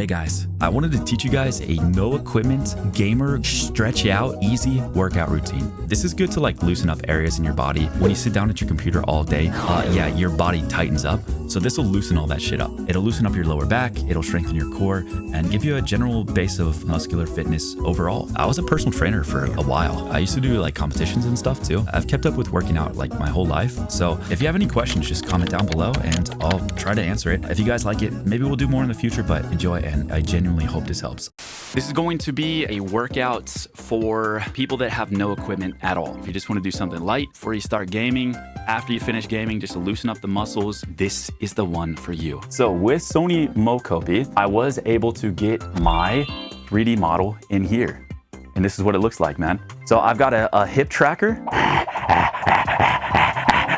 Hey guys, I wanted to teach you guys a no equipment, gamer, stretch out, easy workout routine. This is good to like loosen up areas in your body. When you sit down at your computer all day, yeah, your body tightens up. So this will loosen all that shit up. It'll loosen up your lower back, it'll strengthen your core, and give you a general base of muscular fitness overall. I was a personal trainer for a while. I used to do like competitions and stuff too. I've kept up with working out like my whole life. So if you have any questions, just comment down below and I'll try to answer it. If you guys like it, maybe we'll do more in the future, but enjoy, and I genuinely hope this helps. This is going to be a workout for people that have no equipment at all. If you just want to do something light before you start gaming, after you finish gaming, just to loosen up the muscles, this is the one for you. So with Sony Mokopi, I was able to get my 3D model in here. And this is what it looks like, man. So I've got a hip tracker.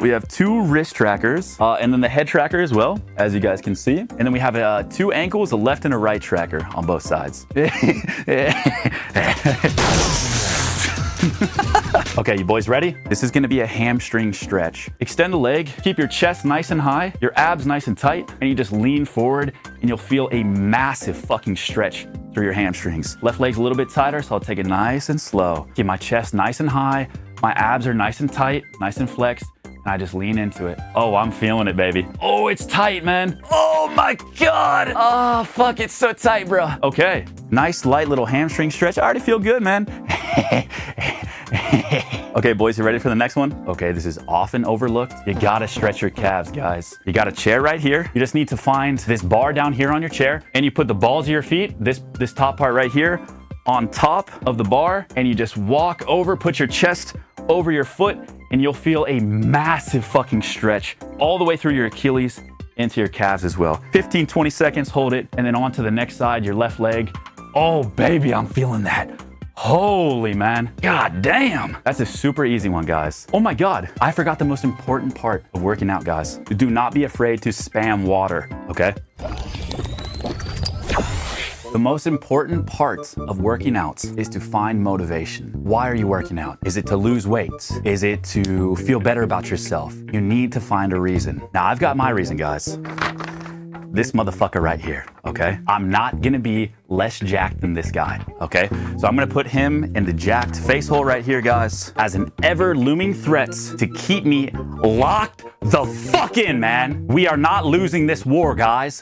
We have 2 wrist trackers, and then the head tracker as well, as you guys can see. And then we have 2 ankles, a left and a right tracker on both sides. Okay, you boys ready? This is gonna be a hamstring stretch. Extend the leg, keep your chest nice and high, your abs nice and tight, and you just lean forward and you'll feel a massive fucking stretch through your hamstrings. Left leg's a little bit tighter, so I'll take it nice and slow. Keep my chest nice and high, my abs are nice and tight, nice and flexed, and I just lean into it. Oh, I'm feeling it, baby. Oh, it's tight, man. Oh my God. Oh, fuck, it's so tight, bro. Okay, nice light little hamstring stretch. I already feel good, man. Okay, boys, you ready for the next one? Okay, this is often overlooked. You gotta stretch your calves, guys. You got a chair right here. You just need to find this bar down here on your chair, and you put the balls of your feet, this top part right here, on top of the bar, and you just walk over, put your chest over your foot, and you'll feel a massive fucking stretch all the way through your Achilles into your calves as well. 15, 20 seconds, hold it, and then on to the next side, your left leg. Oh, baby, I'm feeling that. Holy man, God damn. That's a super easy one, guys. Oh my God, I forgot the most important part of working out, guys. Do not be afraid to spam water, okay? The most important part of working out is to find motivation. Why are you working out? Is it to lose weight? Is it to feel better about yourself? You need to find a reason. Now, I've got my reason, guys. This motherfucker right here, okay? I'm not gonna be less jacked than this guy, okay? So I'm gonna put him in the jacked face hole right here, guys, as an ever-looming threat to keep me locked the fuck in, man. We are not losing this war, guys.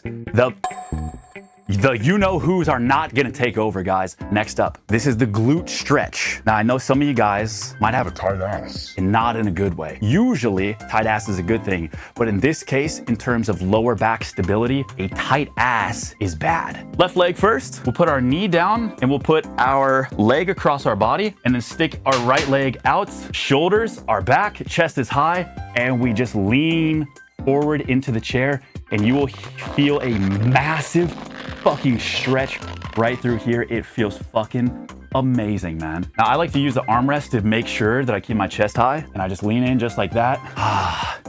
The you-know-whos are not gonna take over, guys. Next up, this is the glute stretch. Now, I know some of you guys might have a tight ass, and not in a good way. Usually, tight ass is a good thing, but in this case, in terms of lower back stability, a tight ass is bad. Left leg first, we'll put our knee down, and we'll put our leg across our body, and then stick our right leg out, shoulders are back, chest is high, and we just lean forward into the chair, and you will feel a massive fucking stretch right through here. It feels fucking amazing, man. Now, I like to use the armrest to make sure that I keep my chest high, and I just lean in just like that.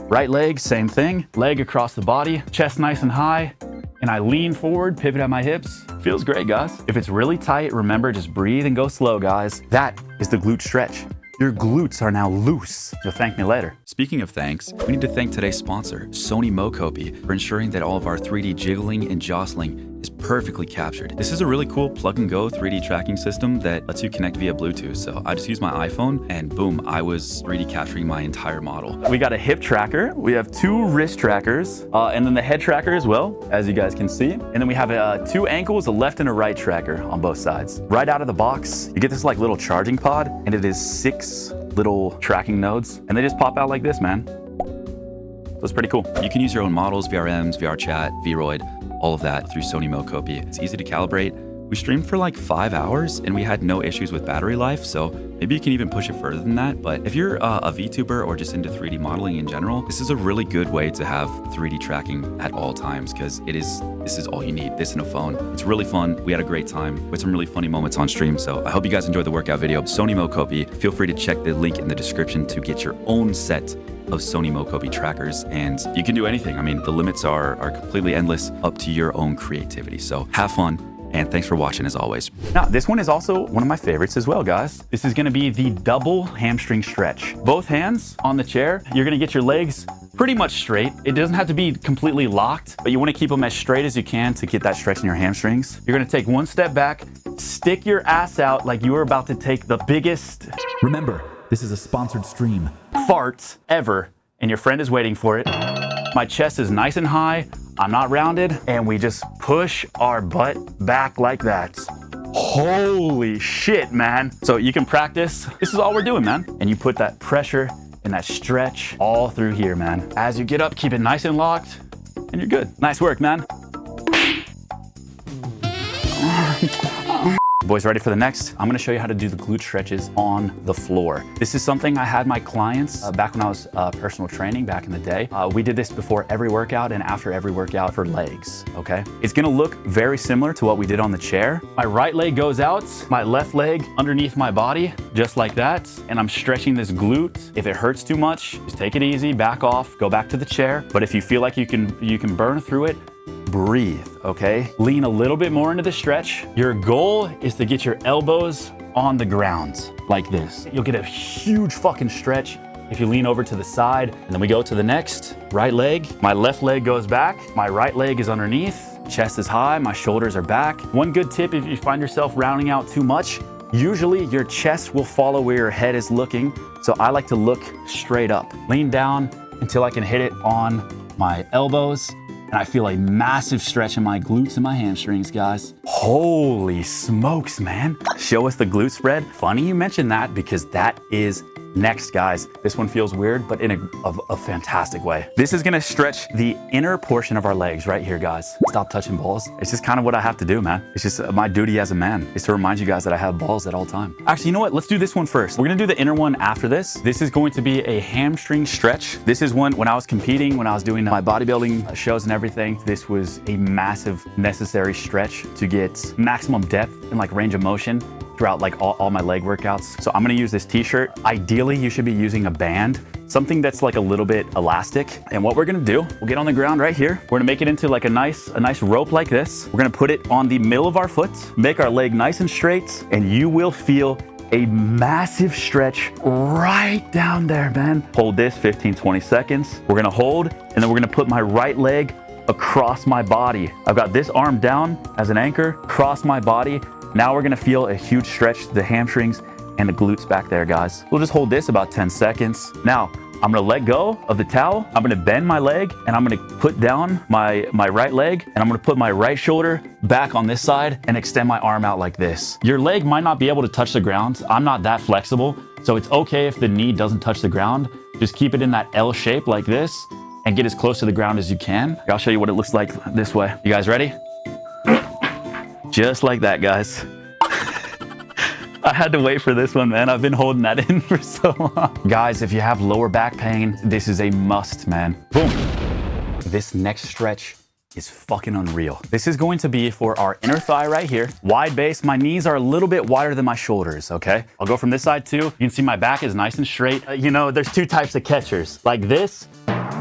Right leg, same thing. Leg across the body, chest nice and high, and I lean forward, pivot at my hips. Feels great, guys. If it's really tight, remember, just breathe and go slow, guys. That is the glute stretch. Your glutes are now loose. You'll thank me later. Speaking of thanks, we need to thank today's sponsor, Sony Mokopi, for ensuring that all of our 3D jiggling and jostling is perfectly captured. This is a really cool plug-and-go 3D tracking system that lets you connect via Bluetooth. So I just used my iPhone and boom, I was 3D capturing my entire model. We got a hip tracker. We have 2 wrist trackers, and then the head tracker as well, as you guys can see. And then we have 2 ankles, a left and a right tracker on both sides. Right out of the box, you get this like little charging pod, and it is 6 little tracking nodes, and they just pop out like this, man. So it's pretty cool. You can use your own models, VRMs, VRChat, Vroid, all of that through Sony Mokopi. It's easy to calibrate. We streamed for like 5 hours and we had no issues with battery life, so maybe you can even push it further than that. But if you're a VTuber or just into 3D modeling in general, this is a really good way to have 3D tracking at all times, because this is all you need, this and a phone. It's really fun. We had a great time with some really funny moments on stream, so I hope you guys enjoyed the workout video. Sony Mokopi, feel free to check the link in the description to get your own set of Sony Mokopi trackers, and you can do anything. I mean, the limits are completely endless, up to your own creativity. So have fun, and thanks for watching as always. Now, this one is also one of my favorites as well, guys. This is gonna be the double hamstring stretch. Both hands on the chair. You're gonna get your legs pretty much straight. It doesn't have to be completely locked, but you want to keep them as straight as you can to get that stretch in your hamstrings. You're going to take one step back, stick your ass out like you are about to take the biggest, remember, this is a sponsored stream, fart ever, and your friend is waiting for it. My chest is nice and high, I'm not rounded, and we just push our butt back like that. Holy shit, man. So you can practice. This is all we're doing, man. And you put that pressure and that stretch all through here, man. As you get up, keep it nice and locked, and you're good. Nice work, man. Boys, ready for the next? I'm gonna show you how to do the glute stretches on the floor. This is something I had my clients back when I was personal training back in the day. We did this before every workout and after every workout for legs, okay? It's gonna look very similar to what we did on the chair. My right leg goes out, my left leg underneath my body, just like that. And I'm stretching this glute. If it hurts too much, just take it easy, back off, go back to the chair. But if you feel like you can burn through it, breathe, okay? Lean a little bit more into the stretch. Your goal is to get your elbows on the ground like this. You'll get a huge fucking stretch if you lean over to the side. And then we go to the next right leg. My left leg goes back. My right leg is underneath. Chest is high. My shoulders are back. One good tip, if you find yourself rounding out too much, usually your chest will follow where your head is looking. So I like to look straight up. Lean down until I can hit it on my elbows. And I feel a massive stretch in my glutes and my hamstrings, guys. Holy smokes, man. Show us the glute spread. Funny you mentioned that because that is next, guys. This one feels weird, but in a fantastic way. This is gonna stretch the inner portion of our legs right here, guys. Stop touching balls. It's just kind of what I have to do, man. It's just my duty as a man is to remind you guys that I have balls at all time. Actually, you know what? Let's do this one first. We're gonna do the inner one after this. This is going to be a hamstring stretch. This is one when I was competing, when I was doing my bodybuilding shows and everything. This was a massive necessary stretch to get maximum depth and like range of motion throughout like all my leg workouts. So I'm gonna use this t-shirt. Ideally, you should be using a band, something that's like a little bit elastic. And what we're gonna do, we'll get on the ground right here. We're gonna make it into like a nice rope like this. We're gonna put it on the middle of our foot, make our leg nice and straight, and you will feel a massive stretch right down there, man. Hold this 15, 20 seconds. We're gonna hold, and then we're gonna put my right leg across my body. I've got this arm down as an anchor, across my body. Now we're gonna feel a huge stretch to the hamstrings and the glutes back there, guys. We'll just hold this about 10 seconds. Now, I'm gonna let go of the towel. I'm gonna bend my leg and I'm gonna put down my right leg and I'm gonna put my right shoulder back on this side and extend my arm out like this. Your leg might not be able to touch the ground. I'm not that flexible, so it's okay if the knee doesn't touch the ground. Just keep it in that L shape like this and get as close to the ground as you can. I'll show you what it looks like this way. You guys ready? Just like that, guys. I had to wait for this one, man. I've been holding that in for so long. Guys, if you have lower back pain, this is a must, man. Boom. This next stretch is fucking unreal. This is going to be for our inner thigh right here. Wide base. My knees are a little bit wider than my shoulders, okay? I'll go from this side too. You can see my back is nice and straight. You know, there's two types of catchers, like this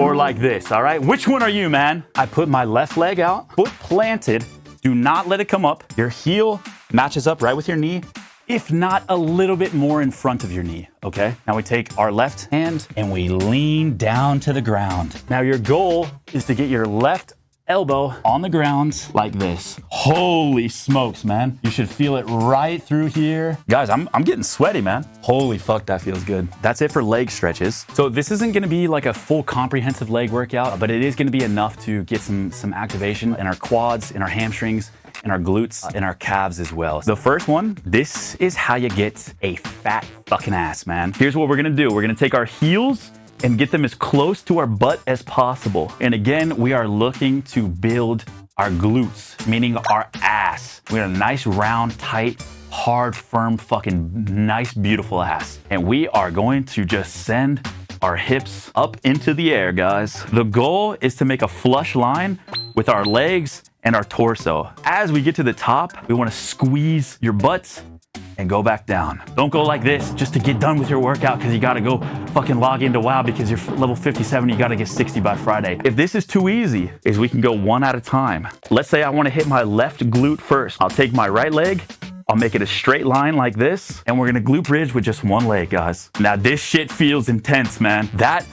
or like this, all right? Which one are you, man? I put my left leg out, foot planted. Do not let it come up. Your heel matches up right with your knee, if not a little bit more in front of your knee, okay? Now we take our left hand and we lean down to the ground. Now your goal is to get your left elbow on the ground like this. Holy smokes, man. You should feel it right through here. Guys, I'm getting sweaty, man. Holy fuck, that feels good. That's it for leg stretches. So this isn't gonna be like a full comprehensive leg workout, but it is gonna be enough to get some activation in our quads, in our hamstrings, in our glutes, in our calves as well. The first one, this is how you get a fat fucking ass, man. Here's what we're gonna do. We're gonna take our heels and get them as close to our butt as possible. And again, we are looking to build our glutes, meaning our ass. We have a nice, round, tight, hard, firm, fucking nice, beautiful ass. And we are going to just send our hips up into the air, guys. The goal is to make a flush line with our legs and our torso. As we get to the top, we wanna squeeze your butts and go back down. Don't go like this just to get done with your workout because you gotta go fucking log into WoW because you're level 57, you gotta get 60 by Friday. If this is too easy, is we can go one at a time. Let's say I wanna hit my left glute first. I'll take my right leg, I'll make it a straight line like this, and we're gonna glute bridge with just one leg, guys. Now this shit feels intense, man. That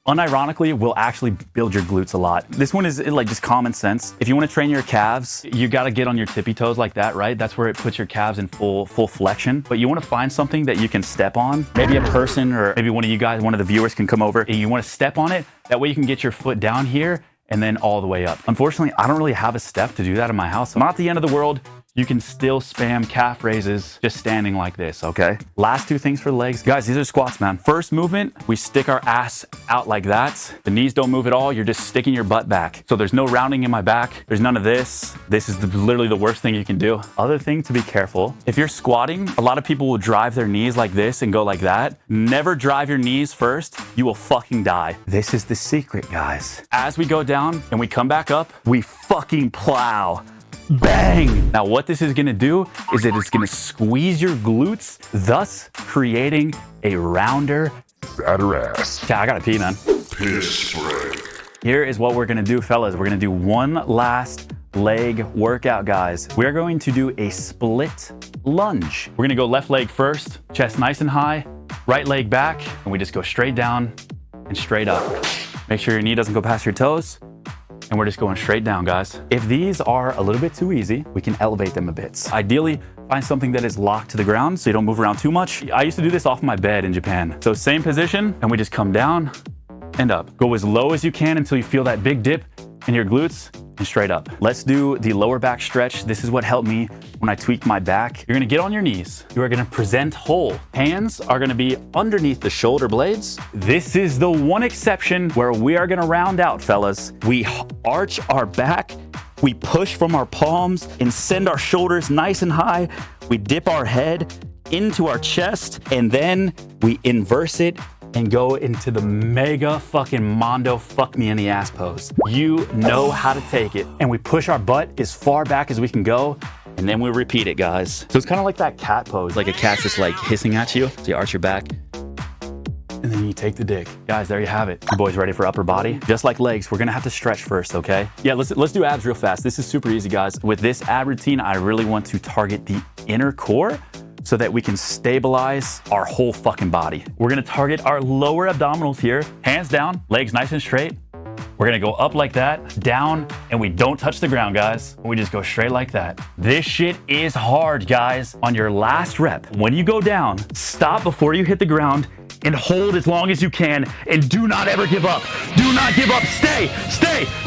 unironically will actually build your glutes a lot. This one is like just common sense. If you want to train your calves, you got to get on your tippy toes like that, right? That's where it puts your calves in full flexion. But you want to find something that you can step on. Maybe a person or maybe one of you guys, one of the viewers can come over and you want to step on it. That way you can get your foot down here and then all the way up. Unfortunately, I don't really have a step to do that in my house. So not the end of the world. You can still spam calf raises just standing like this, okay? Last two things for the legs. Guys, these are squats, man. First movement, we stick our ass out like that. The knees don't move at all. You're just sticking your butt back. So there's no rounding in my back. There's none of this. This is literally the worst thing you can do. Other thing to be careful, if you're squatting, a lot of people will drive their knees like this and go like that. Never drive your knees first. You will fucking die. This is the secret, guys. As we go down and we come back up, we fucking plow. Bang! Now what this is gonna do is it is gonna squeeze your glutes, thus creating a rounder, fatter ass. Yeah, I gotta pee, man. Piss break. Here is what we're gonna do, fellas. We're gonna do one last leg workout, guys. We're going to do a split lunge. We're gonna go left leg first, chest nice and high, right leg back, and we just go straight down and straight up. Make sure your knee doesn't go past your toes. And we're just going straight down, guys. If these are a little bit too easy, we can elevate them a bit. Ideally, find something that is locked to the ground so you don't move around too much. I used to do this off my bed in Japan. So same position, and we just come down and up. Go as low as you can until you feel that big dip in your glutes and straight up. Let's do the lower back stretch. This is what helped me when I tweaked my back. You're gonna get on your knees. You are gonna present whole. Hands are gonna be underneath the shoulder blades. This is the one exception where we are gonna round out, fellas. We arch our back, we push from our palms and send our shoulders nice and high. We dip our head into our chest and then we inverse it and go into the mega fucking Mondo fuck me in the ass pose. You know how to take it. And we push our butt as far back as we can go, and then we repeat it, guys. So it's kind of like that cat pose, like a cat's just like hissing at you. So you arch your back, and then you take the dick. Guys, there you have it. You boys ready for upper body? Just like legs, we're gonna have to stretch first, okay? Yeah, let's do abs real fast. This is super easy, guys. With this ab routine, I really want to target the inner core so that we can stabilize our whole fucking body. We're gonna target our lower abdominals here. Hands down, legs nice and straight. We're gonna go up like that, down, and we don't touch the ground, guys. We just go straight like that. This shit is hard, guys. On your last rep, when you go down, stop before you hit the ground and hold as long as you can, and do not ever give up. Do not give up, stay,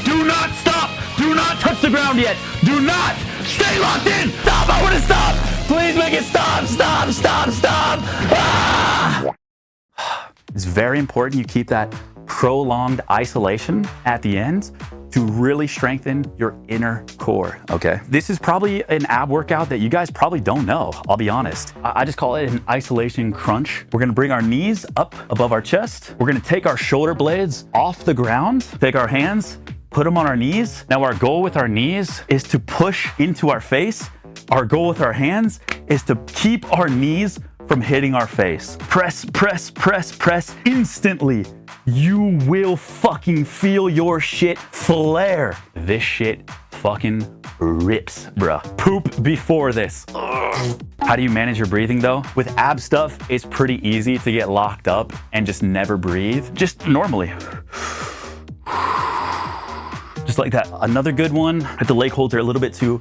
do not stop. Do not touch the ground yet. Do not, stay locked in. Stop, I wanna stop. Please make it stop. Ah! It's very important you keep that prolonged isolation at the end to really strengthen your inner core, okay? This is probably an ab workout that you guys probably don't know, I'll be honest. I just call it an isolation crunch. We're gonna bring our knees up above our chest. We're gonna take our shoulder blades off the ground, take our hands, put them on our knees. Now our goal with our knees is to push into our face. Our goal with our hands is to keep our knees from hitting our face. Press instantly. You will fucking feel your shit flare. This shit fucking rips, bruh. Poop before this. How do you manage your breathing though? With ab stuff, it's pretty easy to get locked up and just never breathe. Just normally. Just like that. Another good one, if the leg holds are a little bit too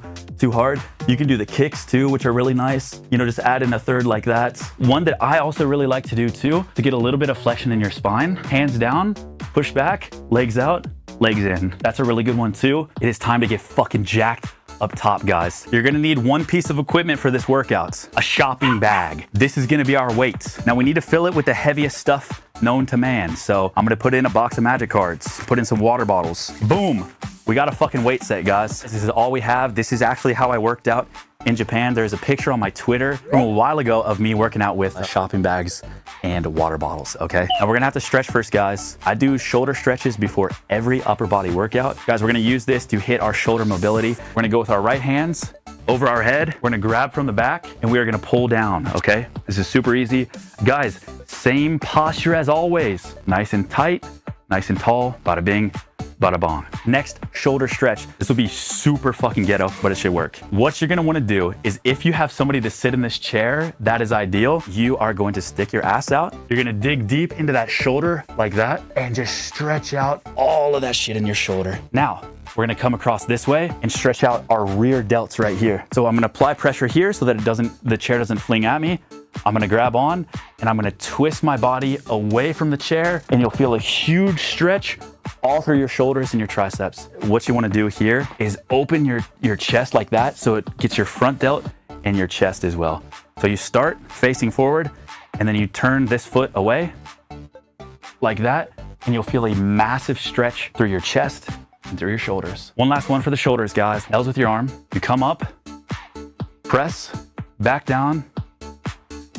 hard, you can do the kicks too, which are really nice. You know, just add in a third like that. One that I also really like to do too, to get a little bit of flexion in your spine. Hands down, push back, legs out, legs in. That's a really good one too. It is time to get fucking jacked up top, guys. You're gonna need one piece of equipment for this workout, a shopping bag. This is gonna be our weights. Now we need to fill it with the heaviest stuff known to man. So I'm gonna put in a box of magic cards, put in some water bottles. Boom, we got a fucking weight set, guys. This is all we have. This is actually how I worked out in Japan. There's a picture on my Twitter from a while ago of me working out with shopping bags and water bottles, okay? Now we're gonna have to stretch first, guys. I do shoulder stretches before every upper body workout. Guys, we're gonna use this to hit our shoulder mobility. We're gonna go with our right hands over our head. We're gonna grab from the back and we are gonna pull down, okay? This is super easy. Guys, same posture as always. Nice and tight, nice and tall, bada bing, bada bong. Next, shoulder stretch. This will be super fucking ghetto, but it should work. What you're gonna wanna do is if you have somebody to sit in this chair, that is ideal. You are going to stick your ass out. You're gonna dig deep into that shoulder like that and just stretch out all of that shit in your shoulder. Now, we're gonna come across this way and stretch out our rear delts right here. So I'm gonna apply pressure here so that the chair doesn't fling at me. I'm gonna grab on and I'm gonna twist my body away from the chair and you'll feel a huge stretch all through your shoulders and your triceps. What you wanna do here is open your chest like that so it gets your front delt and your chest as well. So you start facing forward and then you turn this foot away like that and you'll feel a massive stretch through your chest and through your shoulders. One last one for the shoulders, guys. L's with your arm. You come up, press, back down,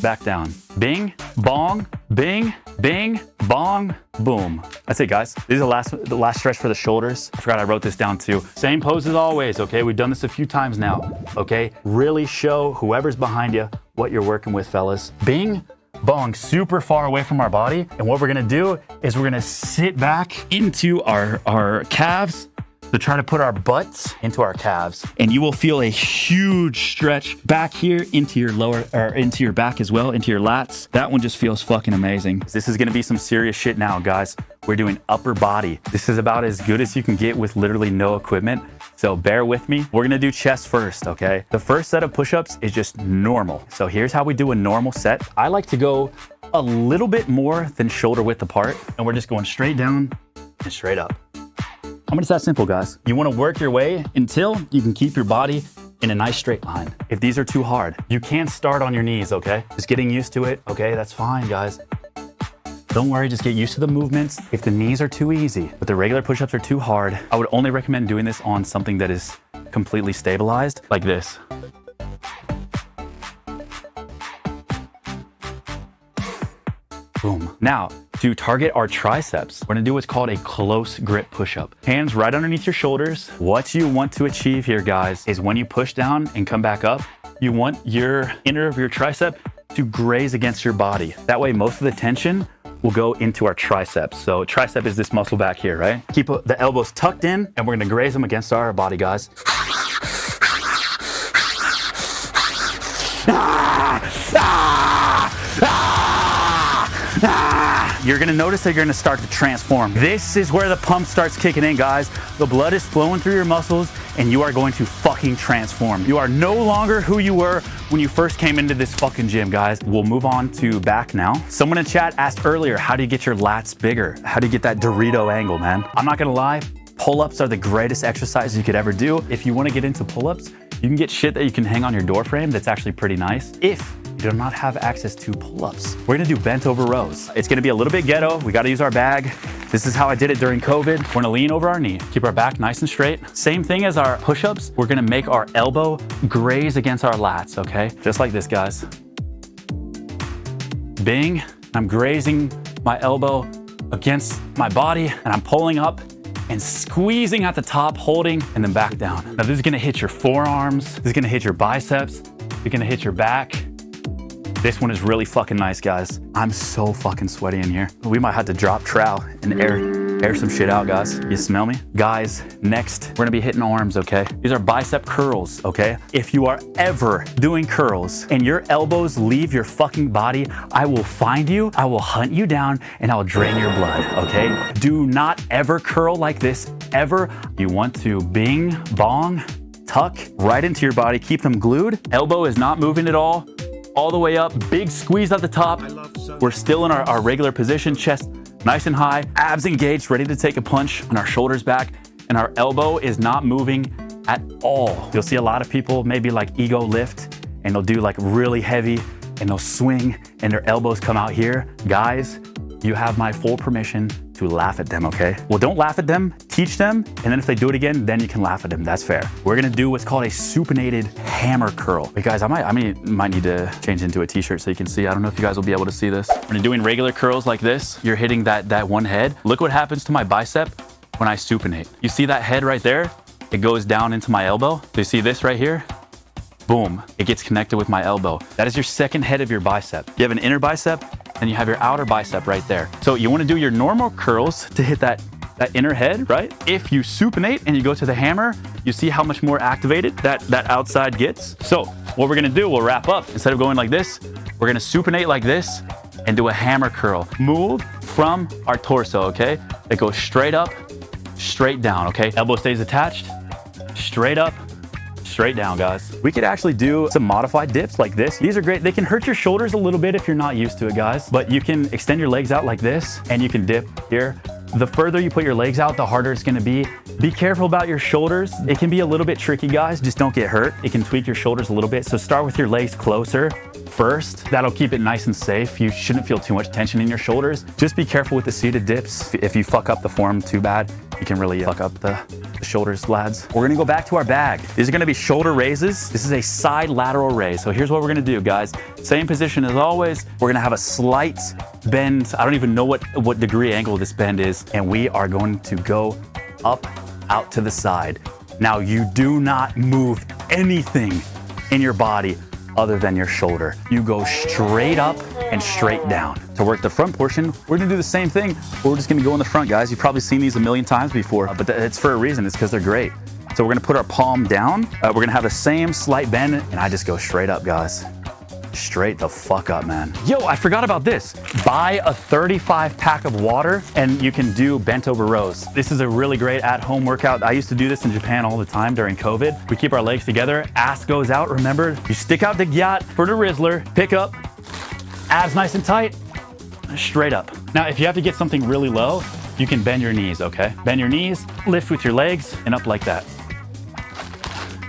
back down. Bing, bong, bing, bing, bong, boom. That's it, guys. This is the last stretch for the shoulders. I forgot I wrote this down too. Same pose as always, okay? We've done this a few times now, okay? Really show whoever's behind you what you're working with, fellas. Bing, bong, super far away from our body. And what we're gonna do is we're gonna sit back into our calves to try to put our butts into our calves. And you will feel a huge stretch back here into your lower, or into your back as well, into your lats. That one just feels fucking amazing. This is gonna be some serious shit now, guys. We're doing upper body. This is about as good as you can get with literally no equipment. So bear with me. We're gonna do chest first, okay? The first set of push-ups is just normal. So here's how we do a normal set. I like to go a little bit more than shoulder width apart, and we're just going straight down and straight up. I mean, it's that simple, guys. You wanna work your way until you can keep your body in a nice straight line. If these are too hard, you can start on your knees, okay? Just getting used to it, okay? That's fine, guys. Don't worry, just get used to the movements. If the knees are too easy, but the regular push-ups are too hard, I would only recommend doing this on something that is completely stabilized, like this. Boom. Now, to target our triceps, we're gonna do what's called a close grip push-up. Hands right underneath your shoulders. What you want to achieve here, guys, is when you push down and come back up, you want your inner of your tricep to graze against your body. That way, most of the tension will go into our triceps. So tricep is this muscle back here, right? Keep the elbows tucked in and we're gonna graze them against our body, guys. You're gonna notice that you're gonna start to transform. This is where the pump starts kicking in, guys. The blood is flowing through your muscles and you are going to fucking transform. You are no longer who you were when you first came into this fucking gym, guys. We'll move on to back now. Someone in chat asked earlier, how do you get your lats bigger? How do you get that Dorito angle, man? I'm not gonna lie, pull-ups are the greatest exercise you could ever do. If you wanna get into pull-ups, you can get shit that you can hang on your door frame that's actually pretty nice. If you do not have access to pull-ups, we're gonna do bent over rows. It's gonna be a little bit ghetto. We gotta use our bag. This is how I did it during COVID. We're gonna lean over our knee, keep our back nice and straight. Same thing as our push-ups. We're gonna make our elbow graze against our lats, okay? Just like this, guys. Bing, I'm grazing my elbow against my body and I'm pulling up and squeezing at the top, holding, and then back down. Now this is gonna hit your forearms. This is gonna hit your biceps. It's gonna hit your back. This one is really fucking nice, guys. I'm so fucking sweaty in here. We might have to drop trowel and air some shit out, guys. You smell me? Guys, next, we're gonna be hitting arms, okay? These are bicep curls, okay? If you are ever doing curls and your elbows leave your fucking body, I will find you, I will hunt you down, and I'll drain your blood, okay? Do not ever curl like this, ever. You want to bing, bong, tuck right into your body, keep them glued. Elbow is not moving at all the way up, big squeeze at the top. We're still in our regular position, chest nice and high, abs engaged, ready to take a punch, and our shoulders back, and our elbow is not moving at all. You'll see a lot of people maybe like ego lift, and they'll do like really heavy, and they'll swing, and their elbows come out here. Guys, you have my full permission to laugh at them, okay? Well, don't laugh at them, teach them, and then if they do it again, then you can laugh at them. That's fair. We're gonna do what's called a supinated hammer curl. Wait, guys, I might need to change into a t-shirt so you can see. I don't know if you guys will be able to see this. When you're doing regular curls like this, you're hitting that one head. Look what happens to my bicep when I supinate. You see that head right there? It goes down into my elbow. Do you see this right here? Boom, it gets connected with my elbow. That is your second head of your bicep. You have an inner bicep, and you have your outer bicep right there. So you wanna do your normal curls to hit that that inner head, right? If you supinate and you go to the hammer, you see how much more activated that outside gets. So what we're gonna do, we'll wrap up. Instead of going like this, we're gonna supinate like this and do a hammer curl. Move from our torso, okay? That goes straight up, straight down, okay? Elbow stays attached, straight up, straight down, guys. We could actually do some modified dips like this. These are great. They can hurt your shoulders a little bit if you're not used to it, guys, but you can extend your legs out like this and you can dip here. The further you put your legs out, the harder it's gonna be. Be careful about your shoulders. It can be a little bit tricky, guys. Just don't get hurt. It can tweak your shoulders a little bit. So start with your legs closer first. That'll keep it nice and safe. You shouldn't feel too much tension in your shoulders. Just be careful with the seated dips. If you fuck up the form too bad, you can really fuck up the shoulders, lads. We're gonna go back to our bag. These are gonna be shoulder raises. This is a side lateral raise. So here's what we're gonna do, guys. Same position as always. We're gonna have a slight bend. I don't even know what degree angle this bend is. And we are going to go up, out to the side. Now you do not move anything in your body other than your shoulder. You go straight up and straight down. To work the front portion, we're gonna do the same thing. We're just gonna go in the front, guys. You've probably seen these a million times before, but it's for a reason. It's because they're great. So we're gonna put our palm down. We're gonna have the same slight bend, and I just go straight up, guys. Straight the fuck up, man. Yo, I forgot about this. Buy a 35 pack of water and you can do bent over rows. This is a really great at-home workout. I used to do this in Japan all the time during COVID. We keep our legs together, ass goes out. Remember, you stick out the gyat for the Rizzler, pick up, abs nice and tight, straight up. Now, if you have to get something really low, you can bend your knees, okay? Bend your knees, lift with your legs, and up like that.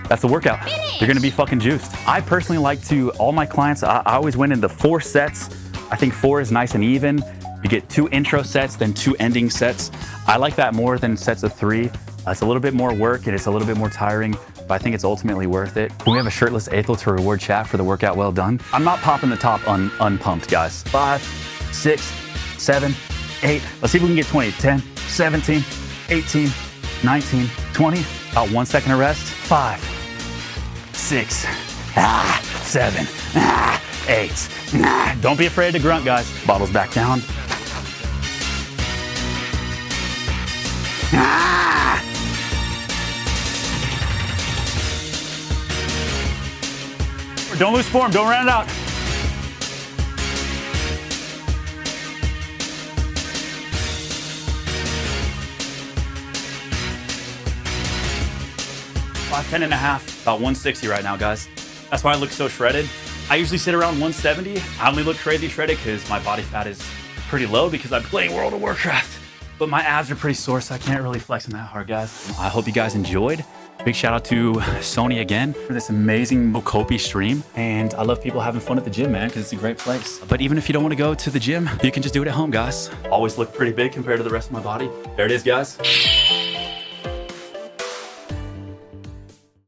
That's the workout. You're gonna be fucking juiced. I personally like to, all my clients, I always went into 4 sets. I think 4 is nice and even. You get 2 intro sets, then 2 ending sets. I like that more than sets of 3. It's a little bit more work and it's a little bit more tiring, but I think it's ultimately worth it. Can we have a shirtless Aethel to reward chat for the workout well done? I'm not popping the top unpumped, guys. 5, 6, 7, 8. Let's see if we can get 20. 10, 17, 18, 19, 20. About 1 second of rest. 5, 6, 7, 8. Don't be afraid to grunt, guys. Bottles back down. Don't lose form. Don't run it out. Five, 10 and a half, about 160 right now, guys. That's why I look so shredded. I usually sit around 170. I only look crazy shredded because my body fat is pretty low because I'm playing World of Warcraft. But my abs are pretty sore, so I can't really flex them that hard, guys. I hope you guys enjoyed. Big shout out to Sony again for this amazing Mokopi stream. And I love people having fun at the gym, man, because it's a great place. But even if you don't want to go to the gym, you can just do it at home, guys. Always look pretty big compared to the rest of my body. There it is, guys.